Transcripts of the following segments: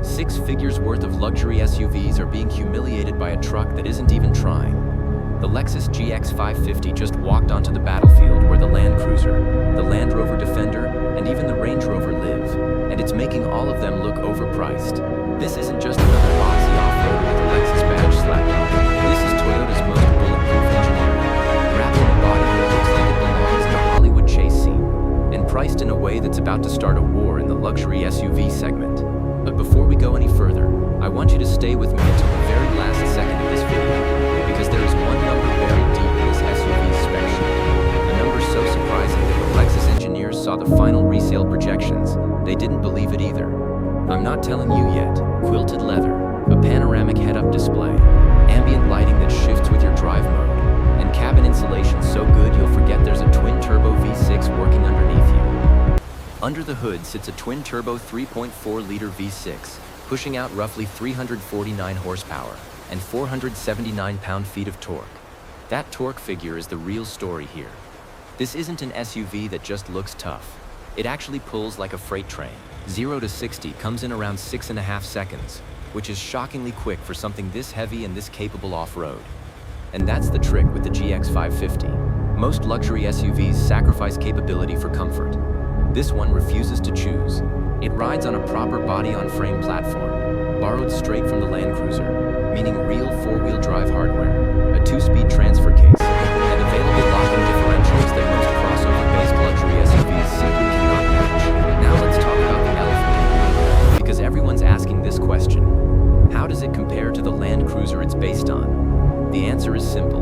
6 figures worth of luxury SUVs are being humiliated by a truck that isn't even trying. The Lexus GX 550 just walked onto the battlefield where the Land Cruiser, the Land Rover Defender, and even the Range Rover live, and it's making all of them look overpriced. This isn't just another boxy off-road with a Lexus badge slapped on it. This is Toyota's most bulletproof engineering, wrapped in a body that looks like it belongs in a Hollywood chase scene, and priced in a way that's about to start a war in the luxury SUV segment. But before we go any further, I want you to stay with me until the very last second of this video, because there is one number buried deep in this SUV spec sheet. A number so surprising that when Lexus engineers saw the final resale projections, they didn't believe it either. I'm not telling you yet. Quilted leather, a panoramic head-up display, ambient lighting that shifts with your drive mode, and cabin insulation so good you'll forget there's a twin-turbo V6 working underneath you. Under the hood sits a twin-turbo 3.4-liter V6, pushing out roughly 349 horsepower and 479 pound-feet of torque. That torque figure is the real story here. This isn't an SUV that just looks tough. It actually pulls like a freight train. 0 to 60 comes in around 6.5 seconds, which is shockingly quick for something this heavy and this capable off-road. And that's the trick with the GX 550. Most luxury SUVs sacrifice capability for comfort. This one refuses to choose. It rides on a proper body-on-frame platform, borrowed straight from the Land Cruiser, meaning real four-wheel drive hardware, a 2-speed transfer case, and available locking differentials that most crossover-based luxury SUVs simply cannot match. Now let's talk about the elephant in the room, because everyone's asking this question. How does it compare to the Land Cruiser it's based on? The answer is simple.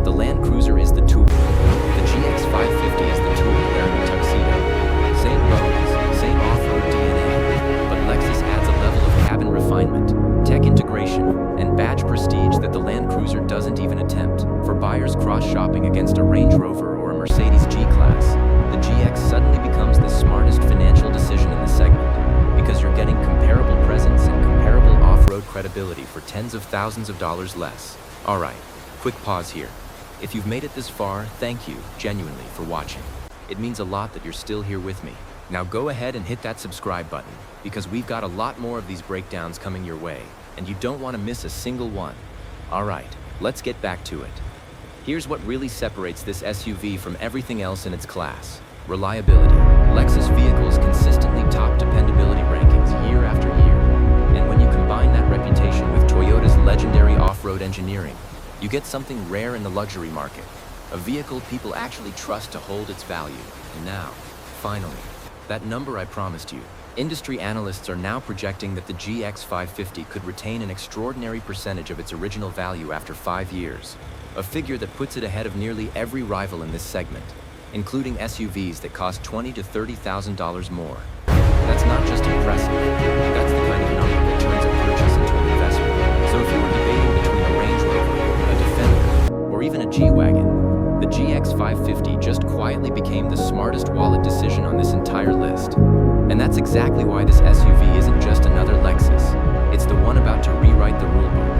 The Land Cruiser is the tool. The GX 550 is the tool wearing a tuxedo. Same bones, same off-road DNA, but Lexus adds a level of cabin refinement, tech integration, and badge prestige that the Land Cruiser doesn't even attempt. For buyers cross-shopping against a Range Rover or a Mercedes G-Class, the GX suddenly becomes the smartest financial decision in the segment, because you're getting comparable presence and comparable off-road credibility for tens of thousands of dollars less. Alright, quick pause here. If you've made it this far, thank you, genuinely, for watching. It means a lot that you're still here with me. Now go ahead and hit that subscribe button, because we've got a lot more of these breakdowns coming your way, and you don't want to miss a single one. Alright, let's get back to it. Here's what really separates this SUV from everything else in its class. Reliability. Lexus vehicles consistently top dependability rankings year after year, and when you combine that reputation with Toyota's legendary off-road engineering, you get something rare in the luxury market. A vehicle people actually trust to hold its value. And now, finally, that number I promised you. Industry analysts are now projecting that the GX 550 could retain an extraordinary percentage of its original value after 5 years. A figure that puts it ahead of nearly every rival in this segment, including SUVs that cost $20,000 to $30,000 more. That's not just impressive, that's the kind of number that turns a purchase into an investment. So if you were debating between a Range Rover, a Defender, or even a G-Wagon, the GX 550 just quietly became the smartest wallet decision on this entire list. And that's exactly why this SUV isn't just another Lexus. It's the one about to rewrite the rulebook.